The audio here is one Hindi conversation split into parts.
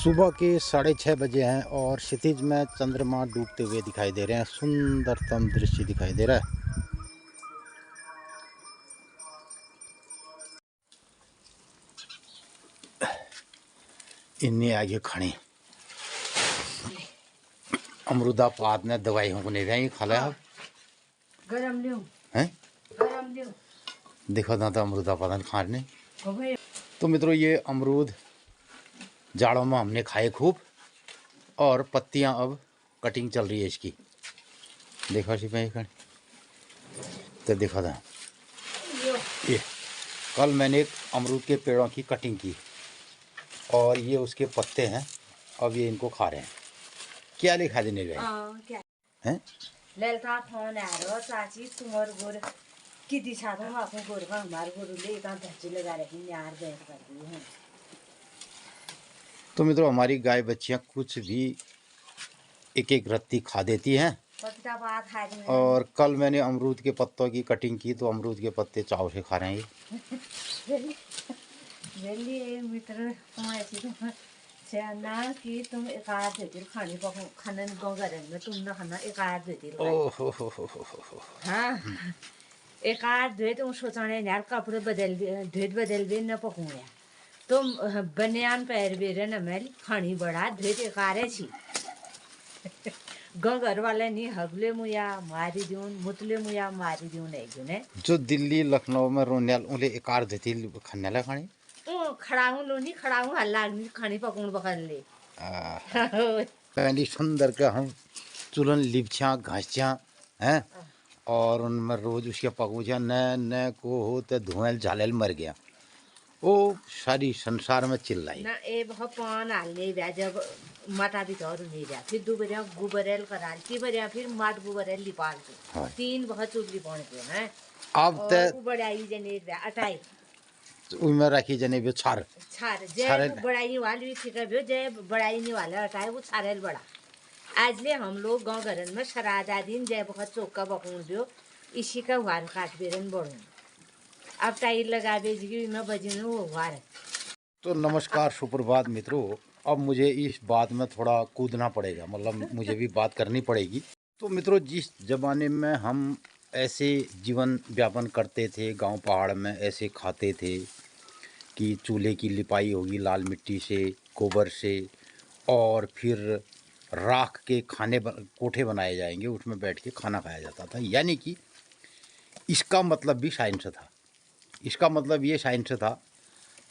सुबह के 6:30 बजे हैं और क्षितिज में चंद्रमा डूबते हुए दिखाई दे रहे हैं। सुंदरतम दृश्य दिखाई दे रहा है। इन्नी आगे खड़ी अमरूदा पात ने दवाई को नहीं रही खाला अब गरम लियो हैं गरम लियो देखो ना तो अमरूदा पात खाने। तो मित्रों ये अमरूद जाड़ों में हमने खाए खूब और पत्तियां अब कटिंग चल रही है इसकी। देखो सिपाही खड़ी तो देखो था ये कल मैंने एक अमरूद के पेड़ों की कटिंग की और ये उसके पत्ते हैं। अब ये इनको खा रहे हैं। क्या लिखा देने गए हैं ललता फोन आरो चाची तुमर गोर की दिशा तो आपको गोर का हमारे गोर ले का धच्चे लगा रही यार बैठ कर दी है। तो मित्रों हमारी गाय बच्चियां कुछ भी एक एक रत्ती खा देती हैं। पत्ता बात खा रही और कल मैंने अमरूद के पत्तों की कटिंग की तो अमरूद के पत्ते चाव से खा रहे हैं। ये मित्र तुम ऐसी तुम ना कि तुम एक आध देती खाने को खाने को करें में तुम ना खाना एक आध देती हाँ एक आध धोए तुम सोचने यार कपड़े बदल भी न पकूया तुम बनियान पैर भी रे न मैल खानी बढ़ा धोए एक आरे छी घर वाले नहीं हगले मुया मारी दून मुतले मुया मारी दून नहीं दूने जो दिल्ली लखनऊ में रोन्याल उन्हें एक आर देती खाने ला खानी खड़ाऊं लोनी खड़ाऊं हल्ला खानी पकून पकड़ ले पहली सुंदर का हम चुलन लिपछा घासिया हैं और उनमें रोज उसके पकूचा न को हो तो धुएं झालेल मर गया। वो सारी संसार में चिल्लाई ना ए बहुत पान हालने व्या जब माटा भी तो नहीं व्या फिर दो बरिया गुबरेल कराल ती बरिया फिर माट गुबरेल लिपाल के तीन बहुत चुगली पान के हैं। अब तो बड़ाई जने व्या अटाई उनमें रखी जने भी छार जय बड़ाई वाली ठीक है जय बड़ाई नहीं वाला हटाए वो छारेल बड़ा आज ले हम लोग गांव घर में शराधा दिन जय बहुत चौका बकून दियो इसी का वार काट बेरन बड़ू अब टाइल लगा बेजी में बजी वो वार। तो नमस्कार सुप्रभात मित्रों। अब मुझे इस बात में थोड़ा कूदना पड़ेगा मतलब मुझे भी बात करनी पड़ेगी। तो मित्रों जिस जमाने में हम ऐसे जीवन व्यापन करते थे गांव पहाड़ में ऐसे खाते थे कि चूल्हे की लिपाई होगी लाल मिट्टी से गोबर से और फिर राख के कोठे बनाए जाएंगे उसमें बैठ के खाना खाया जाता था। यानी कि इसका मतलब भी साइंस था। इसका मतलब ये साइंस था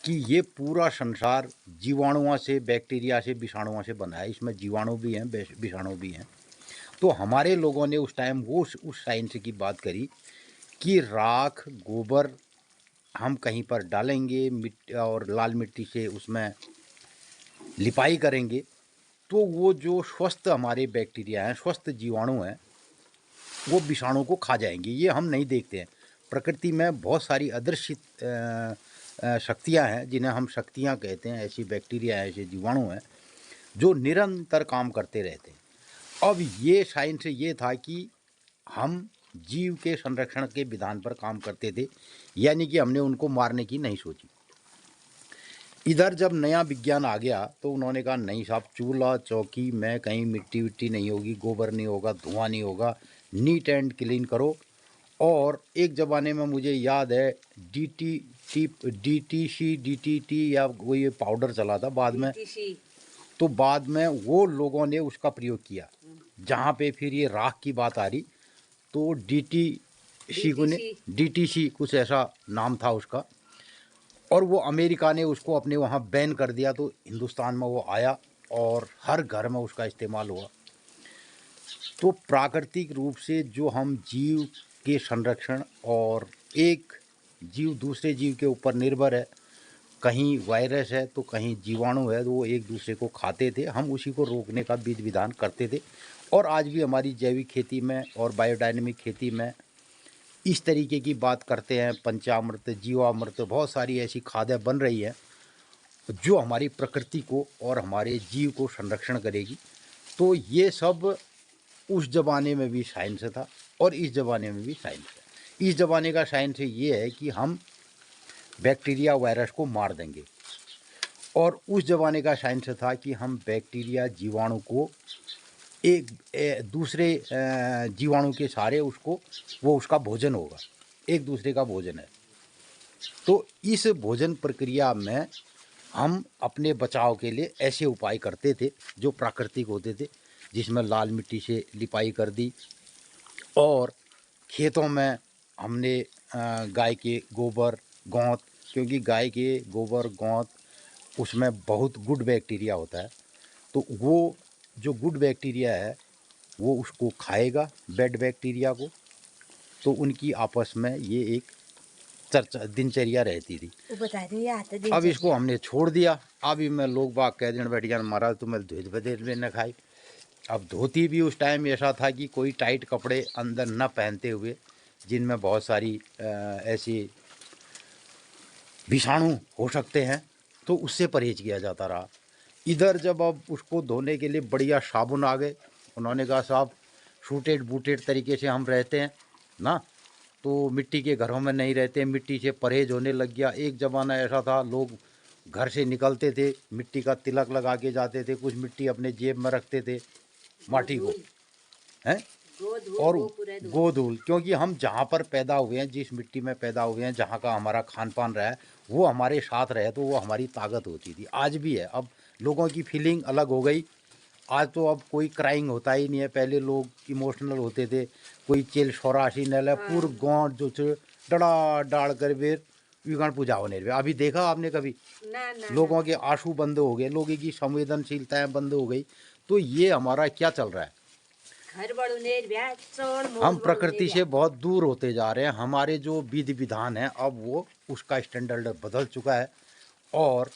कि ये पूरा संसार जीवाणुओं से बैक्टीरिया से विषाणुओं से बना है। इसमें जीवाणु भी हैं विषाणु भी हैं। तो हमारे लोगों ने उस टाइम वो उस साइंस की बात करी कि राख गोबर हम कहीं पर डालेंगे मिट्टी और लाल मिट्टी से उसमें लिपाई करेंगे तो वो जो स्वस्थ हमारे बैक्टीरिया हैं स्वस्थ जीवाणु हैं वो विषाणु को खा जाएंगे। ये हम नहीं देखते हैं। प्रकृति में बहुत सारी अदृश्य शक्तियाँ हैं जिन्हें हम शक्तियाँ कहते हैं। ऐसी बैक्टीरिया हैं ऐसे जीवाणु हैं जो निरंतर काम करते रहते हैं। अब ये साइंस ये था कि हम जीव के संरक्षण के विधान पर काम करते थे यानी कि हमने उनको मारने की नहीं सोची। इधर जब नया विज्ञान आ गया तो उन्होंने कहा नहीं साहब चूल्हा चौकी में कहीं मिट्टी विट्टी नहीं होगी गोबर नहीं होगा धुआं नहीं होगा नीट एंड क्लीन करो। और एक ज़माने में मुझे याद है DTT या वो ये पाउडर चला था बाद में तो बाद में वो लोगों ने उसका प्रयोग किया जहाँ पे फिर ये राख की बात आ रही तो DTC कुछ ऐसा नाम था उसका और वो अमेरिका ने उसको अपने वहाँ बैन कर दिया। तो हिंदुस्तान में वो आया और हर घर में उसका इस्तेमाल हुआ। तो प्राकृतिक रूप से जो हम जीव के संरक्षण और एक जीव दूसरे जीव के ऊपर निर्भर है कहीं वायरस है तो कहीं जीवाणु है तो वो एक दूसरे को खाते थे। हम उसी को रोकने का विधि विधान करते थे और आज भी हमारी जैविक खेती में और बायोडायनेमिक खेती में इस तरीके की बात करते हैं। पंचामृत जीवामृत बहुत सारी ऐसी खादें बन रही हैं जो हमारी प्रकृति को और हमारे जीव को संरक्षण करेगी। तो ये सब उस ज़माने में भी साइंस था और इस ज़माने में भी साइंस है। इस ज़माने का साइंस ये है कि हम बैक्टीरिया वायरस को मार देंगे और उस ज़माने का साइंस था कि हम बैक्टीरिया जीवाणु को एक दूसरे जीवाणु के सहारे उसको वो उसका भोजन होगा, एक दूसरे का भोजन है। तो इस भोजन प्रक्रिया में हम अपने बचाव के लिए ऐसे उपाय करते थे जो प्राकृतिक होते थे, जिसमें लाल मिट्टी से लिपाई कर दी और खेतों में हमने गाय के गोबर गोंत, क्योंकि गाय के गोबर गोंत उसमें बहुत गुड बैक्टीरिया होता है, तो वो जो गुड बैक्टीरिया है वो उसको खाएगा बैड बैक्टीरिया को, तो उनकी आपस में ये एक चर्चा दिनचर्या रहती थी। वो बता दो ये आता अब दिनचर्या। इसको हमने छोड़ दिया। अभी मैं लोग बाग कह दिन बैठ जान महाराज तुम्हें धोत बदेर में न खाई। अब धोती भी उस टाइम ऐसा था कि कोई टाइट कपड़े अंदर न पहनते हुए, जिनमें बहुत सारी ऐसी विषाणु हो सकते हैं, तो उससे परहेज किया जाता रहा। इधर जब अब उसको धोने के लिए बढ़िया साबुन आ गए, उन्होंने कहा साहब शूटेड बूटेड तरीके से हम रहते हैं ना, तो मिट्टी के घरों में नहीं रहते, मिट्टी से परहेज होने लग गया। एक ज़माना ऐसा था लोग घर से निकलते थे मिट्टी का तिलक लगा के जाते थे, कुछ मिट्टी अपने जेब में रखते थे माटी को, हैं, और गोधूल, क्योंकि हम जहाँ पर पैदा हुए हैं, जिस मिट्टी में पैदा हुए हैं, जहाँ का हमारा खान पान रहा है वो हमारे साथ रहे तो वो हमारी ताकत होती थी, आज भी है। अब लोगों की फीलिंग अलग हो गई। आज तो अब कोई क्राइंग होता ही नहीं है, पहले लोग इमोशनल होते थे, कोई चेल सोराशी नल पूर गाँव जो डड़ा डाल कर बेर विगण पूजा होने रहे। अभी देखा आपने कभी लोगों के आंसू बंद हो गए, लोगों की संवेदनशीलताएं बंद हो गई। तो ये हमारा क्या चल रहा है, हम प्रकृति से बहुत दूर होते जा रहे हैं। हमारे जो विधि विधान है अब वो उसका स्टैंडर्ड बदल चुका है, और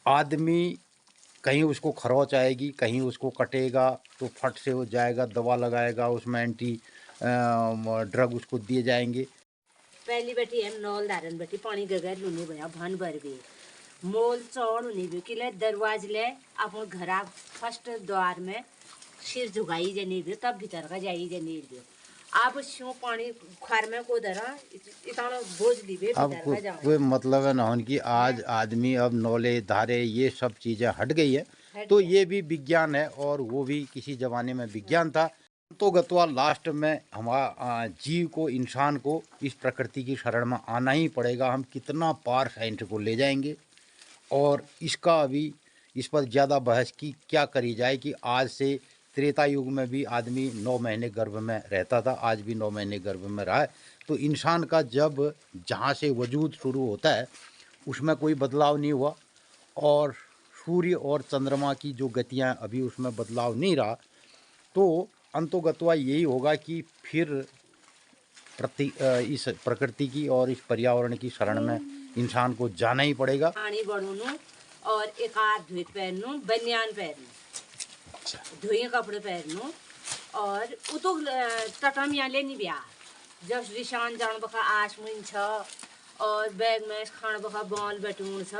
आदमी कहीं उसको खरोच आएगी, कहीं उसको कटेगा तो फट से हो जाएगा, दवा लगाएगा, उसमें एंटी ड्रग उसको दिए जाएंगे। पहली बेटी हम नौल धारन बेटी पानी गगर लुने बया भन भर भी मोल चौड़ उन्हीं भी किले दरवाज ले अपन घरा फर्स्ट द्वार में सिर झुकाई जनी भी तब भीतर का जाई जनी भी आप शो पानी खार में को दरा इतना बोझ ली भी अब भीतर का जाओ कोई मतलब है ना उनकी, आज आदमी अब नौले धारे ये सब चीज़ें हट गई है, तो ये भी विज्ञान है और वो भी किसी ज़माने में विज्ञान था। तो गतवा लास्ट में हमारा जीव को, इंसान को इस प्रकृति की शरण में आना ही पड़ेगा। हम कितना पार साइंस को ले जाएंगे, और इसका अभी इस पर ज़्यादा बहस की क्या करी जाए कि आज से त्रेता युग में भी आदमी 9 महीने गर्भ में रहता था, आज भी 9 महीने गर्भ में रहा है। तो इंसान का जब जहाँ से वजूद शुरू होता है उसमें कोई बदलाव नहीं हुआ, और सूर्य और चंद्रमा की जो गतियाँ अभी उसमें बदलाव नहीं रहा, तो अंतोगत्वा यही होगा कि फिर इस प्रकृति की और इस पर्यावरण की शरण में इंसान को जाना ही पड़ेगा। पानी बढ़ूनू और एक आध धुत पहनू बनियान पहनू धुए कपड़े पहनू और उ तो टटमिया लेनी ब्याह जब रिशान जान बखा आसमुन छ और बैग में खान बखा बॉल बैठून छ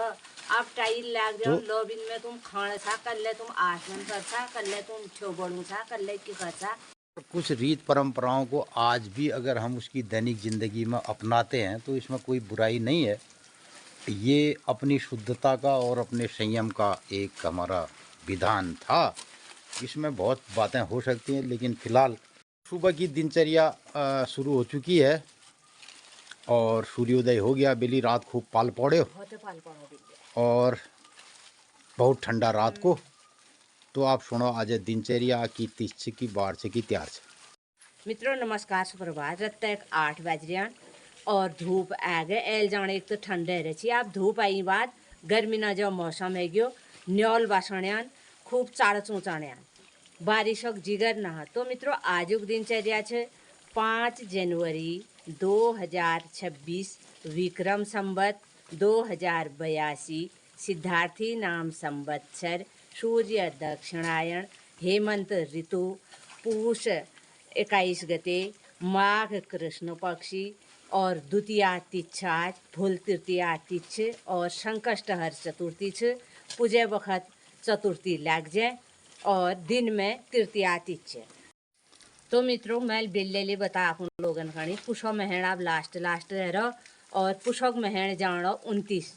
आप टाइल लाग जाओ लॉबिन में तुम खान छा कर ले तुम आसमन कर छा कर ले तुम छो बड़ू छा कर ले की कर छा। कुछ रीत परंपराओं को आज भी अगर हम उसकी दैनिक जिंदगी में अपनाते हैं तो इसमें कोई बुराई नहीं है। ये अपनी शुद्धता का और अपने संयम का एक हमारा विधान था। इसमें बहुत बातें हो सकती हैं, लेकिन फिलहाल सुबह की दिनचर्या शुरू हो चुकी है और सूर्योदय हो गया। बेली रात खूब पाल पड़े और बहुत ठंडा रात को। तो आप सुनो आज दिनचर्या की तीस की बार से की तैयार से। मित्रों नमस्कार सुप्रभात। रत्त 8 बज रहा और धूप आ गए एल जाने एक तो ठंडे रही आप धूप आई बाद गर्मी ना जो मौसम है गयो न्योल बासण्यान खूब चाड़ चूचाण्यान बारिश जिगर ना। तो मित्रों आजुक दिनचर्या है 5 जनवरी 2026 विक्रम संवत 2082 सिद्धार्थी नाम संवत्सर सूर्य दक्षिणायन हेमंत ऋतु पूष 21 गते माघ कृष्ण पक्षी और द्वितीया तिथि फूल तृतीया तिथि और संकष्टहर चतुर्थी छ पूजे वक्त चतुर्थी लग जाए और दिन में तृतीया तिथि। तो मित्रों मैं बिल्ले बता अपन लोगन खानी पुष्प महण अब लास्ट रह और पुष्प महण जानो 29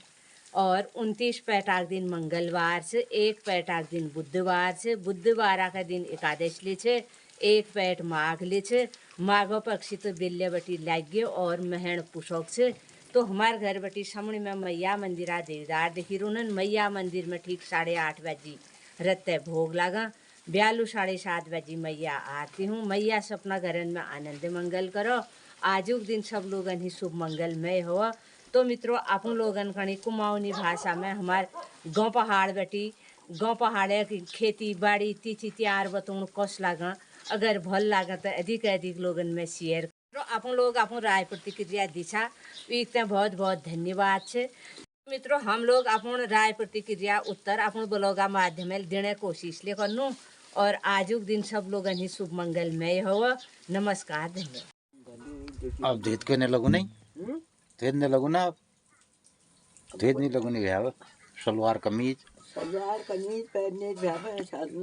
और 29 पैटाक दिन मंगलवार से, 1 पैटाक दिन बुधवार से, बुधवार का दिन एकादश ले छे, 1 पैट माघ ले छे, माघो पक्षी तो बिल्ले बटी लाग्यो और महण पुशोक छे। तो हमार घर बटी सामने में मैया मंदिर आ देवदार देखी रोनन। मैया मंदिर में ठीक 8:30 बजे रत्ते भोग लागा, 7:30 बजे मैया आती हूँ। मैया से अपना घरन में आनंद मंगल करो। आजुक दिन सब लोगन ही शुभ मंगलमय हो। तो मित्रों अपन लोगन कणी कुमाऊनी भाषा में हमार गाँव पहाड़ बेटी गाँव पहाड़े की खेती बाड़ी तिथि त्यार बतौन कस लागा। अगर भल लागा तो अधिक लोगन में शेयर करो। अपन लोग अपन राय प्रतिक्रिया दिशा इतने बहुत बहुत धन्यवाद छे। मित्रों हम लोग अपन राय प्रतिक्रिया उत्तर अपन ब्लॉगा माध्यम देने कोशिश ले करनू। और आजुक दिन सब लोगन ही शुभ मंगलमय हो। नमस्कार, धन्यवाद। अब धेत के नहीं लगू नहीं, धेत नहीं लगू ना, आप धेत नहीं लगू नहीं भैया, सलवार कमीज पहनने जावे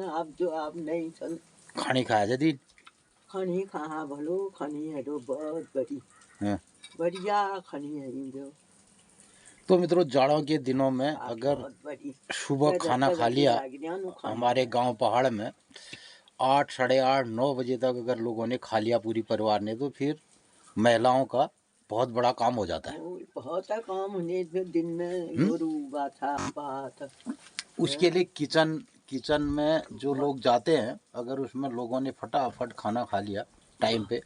आप जो आप नहीं चल खानी खाया जदी खनी कहाँ भलो खनी है तो बहुत बड़ी बढ़िया खनी है जो। तो मित्रों जाड़ों के दिनों में अगर सुबह खाना खा लिया, हमारे गांव पहाड़ में 8, 8:30, 9 बजे तक अगर लोगों ने खा लिया पूरी परिवार ने, तो फिर महिलाओं का बहुत बड़ा काम हो जाता है। बहुत काम होने दिन में बात उसके लिए किचन में जो लोग जाते हैं, अगर उसमें लोगों ने फटाफट खाना खा लिया टाइम पे,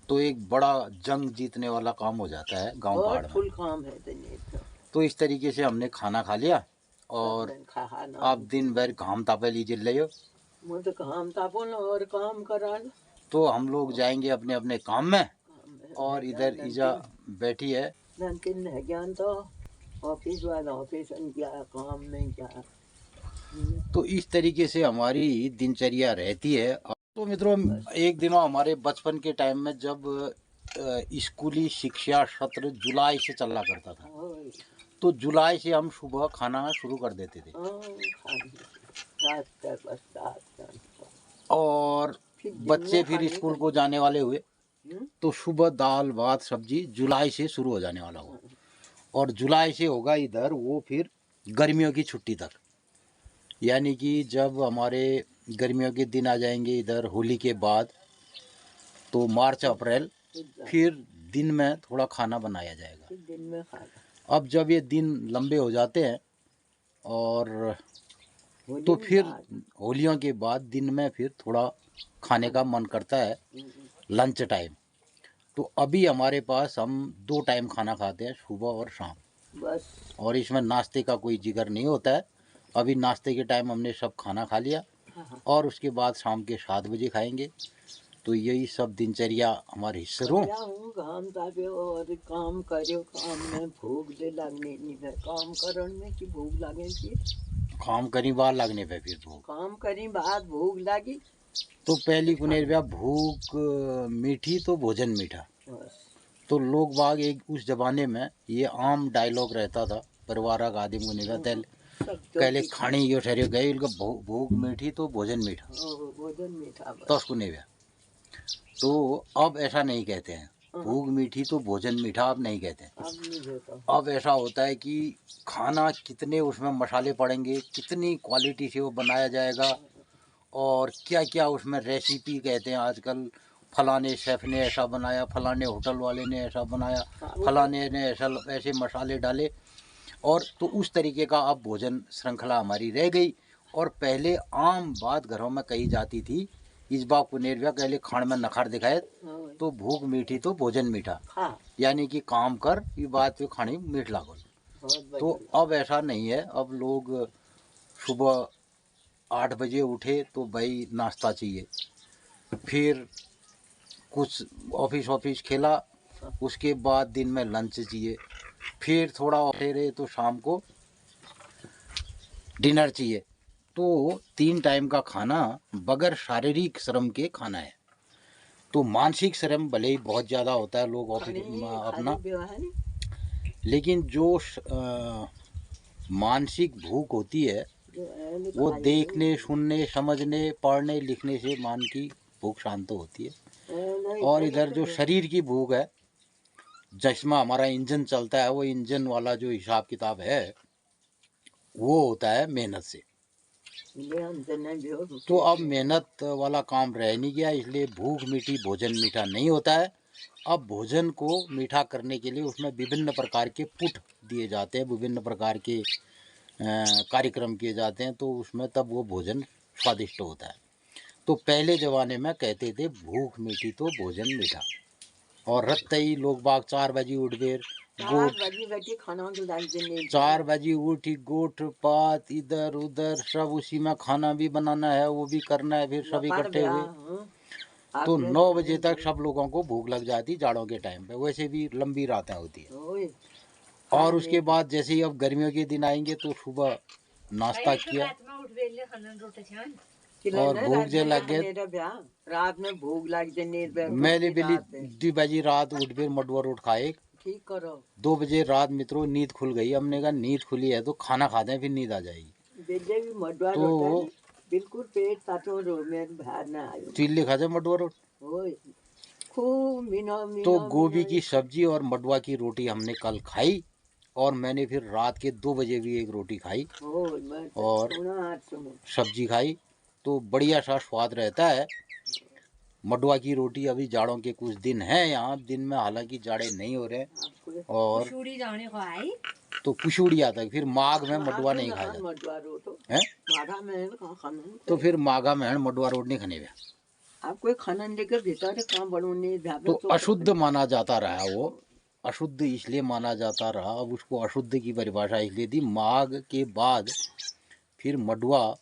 तो एक बड़ा जंग जीतने वाला काम हो जाता है गांव पहाड़ में। फुल काम है तो इस तरीके से हमने खाना खा लिया और आप दिन भर घाम तापे लीजिए ले तो घाम तापोन और काम करा। तो हम लोग जाएंगे अपने अपने काम में। और इधर ईजा बैठी है ज्ञान तो ऑफिस वाला ऑफिस क्या काम में क्या। तो इस तरीके से हमारी दिनचर्या रहती है। तो मित्रों एक दिनों हमारे बचपन के टाइम में जब स्कूली शिक्षा सत्र जुलाई से चला करता था, तो जुलाई से हम सुबह खाना शुरू कर देते थे। और बच्चे फिर स्कूल को जाने वाले हुए, तो सुबह दाल भात सब्जी जुलाई से शुरू हो जाने वाला हुआ। और जुलाई से होगा इधर वो फिर गर्मियों की छुट्टी तक, यानी कि जब हमारे गर्मियों के दिन आ जाएंगे इधर होली के बाद, तो मार्च अप्रैल फिर दिन में थोड़ा खाना बनाया जाएगा। दिन में खाना। अब जब ये दिन लंबे हो जाते हैं और तो फिर होलियों के बाद दिन में फिर थोड़ा खाने का मन करता है, लंच टाइम। तो अभी हमारे पास हम 2 टाइम खाना खाते हैं, सुबह और शाम बस। और इसमें नाश्ते का कोई जिक्र नहीं होता है। अभी नाश्ते के टाइम हमने सब खाना खा लिया और उसके बाद शाम के 7 बजे खाएंगे। तो यही सब दिनचर्या हमारे हिस्से रो। काम और काम करो, काम में भूख ले लगने नहीं है, काम करने में की भूख लगे थी। काम करी बार लगने पे फिर भूख, काम करी बाद भूख लगी। तो पहली कुनेर भूख मीठी तो भोजन मीठा। तो लोग बाग एक उस जमाने में ये आम डायलॉग रहता था, परिवार का आदमी को पहले खाने यो ठहरे गए, भूख मीठी तो भोजन मीठा, भोजन मीठा तो उसको नहीं। तो अब ऐसा नहीं कहते हैं, भूख मीठी तो भोजन मीठा अब नहीं कहते हैं। अब ऐसा होता है कि खाना कितने उसमें मसाले पड़ेंगे, कितनी क्वालिटी से वो बनाया जाएगा और क्या क्या उसमें रेसिपी कहते हैं आजकल, फलाने शेफ़ ने ऐसा बनाया, फलाने होटल वाले ने ऐसा बनाया, फलाने ने ऐसे मसाले डाले। और तो उस तरीके का अब भोजन श्रृंखला हमारी रह गई। और पहले आम बात घरों में कही जाती थी, इस बात को नेरव्या कहले खाण में नखर दिखाए तो भूख मीठी तो भोजन मीठा, यानी कि काम कर ये बात तो खानी मीठ लागल। तो अब ऐसा नहीं है। अब लोग सुबह 8 बजे उठे तो भाई नाश्ता चाहिए, फिर कुछ ऑफिस खेला, उसके बाद दिन में लंच चाहिए, फिर थोड़ा ठहरे तो शाम को डिनर चाहिए। तो 3 टाइम का खाना बगैर शारीरिक श्रम के खाना है। तो मानसिक श्रम भले ही बहुत ज़्यादा होता है लोग ऑफिस अपना, लेकिन जो मानसिक भूख होती है वो देखने सुनने समझने पढ़ने लिखने से मान की भूख शांत होती है। और इधर जो शरीर की भूख है जिसमें हमारा इंजन चलता है, वो इंजन वाला जो हिसाब किताब है वो होता है मेहनत से। ले हम देने जो तो अब मेहनत वाला काम रह नहीं गया, इसलिए भूख मीठी भोजन मीठा नहीं होता है। अब भोजन को मीठा करने के लिए उसमें विभिन्न प्रकार के पुट दिए जाते हैं, विभिन्न प्रकार के कार्यक्रम किए जाते हैं, तो उसमें तब वो भोजन स्वादिष्ट होता है। तो पहले ज़माने में कहते थे भूख मीठी तो भोजन मीठा, और रत्ते ही लोग बाग 4 बजे उठ गए, 4 बजे बैठी खाना खिला देने 4 बजे उठी, गोठ पात इधर उधर सब उसी में खाना भी बनाना है, वो भी करना है, फिर सब इकट्ठे हुए तो 9 बजे तक सब लोगों को भूख लग जाती जाड़ों के टाइम पे। वैसे भी लंबी रातें होती है। और उसके बाद जैसे ही अब गर्मियों के दिन आएंगे तो सुबह नाश्ता किया और भूख जे लग गए, रात में भूख लग जाने मैंने बिली 2 बजे रात उठ फिर मडुआ रोट खाए। ठीक करो 2 बजे रात मित्रों नींद खुल गई। हमने कहा नींद खुली है तो खाना खाते हैं, फिर नींद आ जाएगी। बेले भी मडवा तो बिल्कुल पेट तातो रो में बाहर ना आयो चिल्ली खाते मडुआ रोट। ओए खूब मीना तो गोभी की सब्जी और मडुआ की रोटी हमने कल खाई, और मैंने फिर रात के 2 बजे भी एक रोटी खाई और सब्जी खाई। तो बढ़िया सा स्वाद रहता है मडुआ की रोटी। अभी जाड़ों के कुछ दिन हैं यहाँ, दिन में हालांकि जाड़े नहीं हो रहे, और तो कुशुड़ी आता है, फिर माघ में मडुआ नहीं खाया जाता है, तो फिर माघा में मडुआ रोट नहीं खाने में। आप कोई खाना लेकर भीतर काम बढ़ोने तो अशुद्ध माना जाता रहा, वो अशुद्ध इसलिए माना जाता रहा। अब उसको अशुद्ध की परिभाषा इसलिए दी, माघ के बाद फिर मडुआ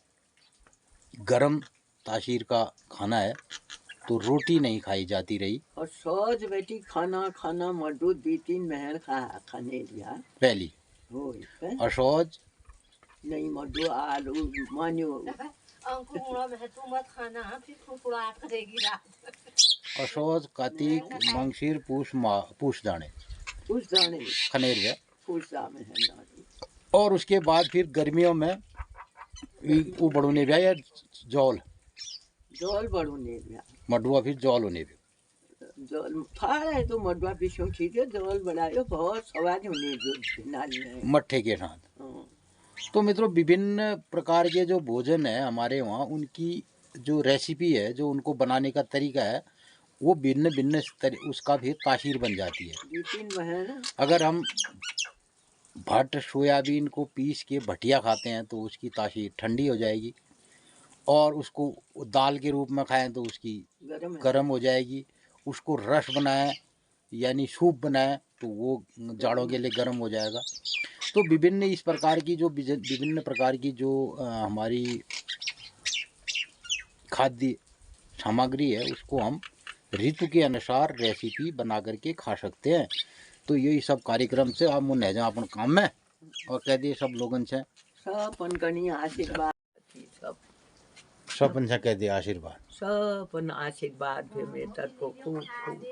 गरम तासीर का खाना है, तो रोटी नहीं खाई जाती रही। और सोच बेटी खाना खाना मडू 2-3 महल खाने लिया पहली असोज नहीं मडू आलू मान्यो असोज कार्तिक मंगशीर पूछ जाने खनेर गया। और उसके बाद फिर गर्मियों में वो बड़ूने भी या जौल बड़ूने मडुआ, फिर जौल होने भी जल खाए तो मडवा पिछो खींचे जल बनायो बहुत स्वाद होने जो मट्ठे के साथ। तो मित्रों विभिन्न प्रकार के जो भोजन है हमारे वहाँ, उनकी जो रेसिपी है, जो उनको बनाने का तरीका है, वो भिन्न भिन्न उसका फिर तासीर बन जाती है। अगर हम भट्ट सोयाबीन को पीस के भटिया खाते हैं तो उसकी तासीर ठंडी हो जाएगी, और उसको दाल के रूप में खाएं तो उसकी गर्म हो जाएगी। उसको रस बनाएं यानी सूप बनाएं तो वो जाड़ों के लिए गर्म हो जाएगा। तो विभिन्न इस प्रकार की जो विभिन्न प्रकार की जो हमारी खाद्य सामग्री है, उसको हम ऋतु के अनुसार रेसिपी बना करके खा सकते हैं। तो यही सब कार्यक्रम से आप मुन्ने जा अपन काम में और कह दिए सब लोगन से आशीर्वाद सब कह दिए आशीर्वाद सब आशीर्वाद भी मेरे को खूब खूब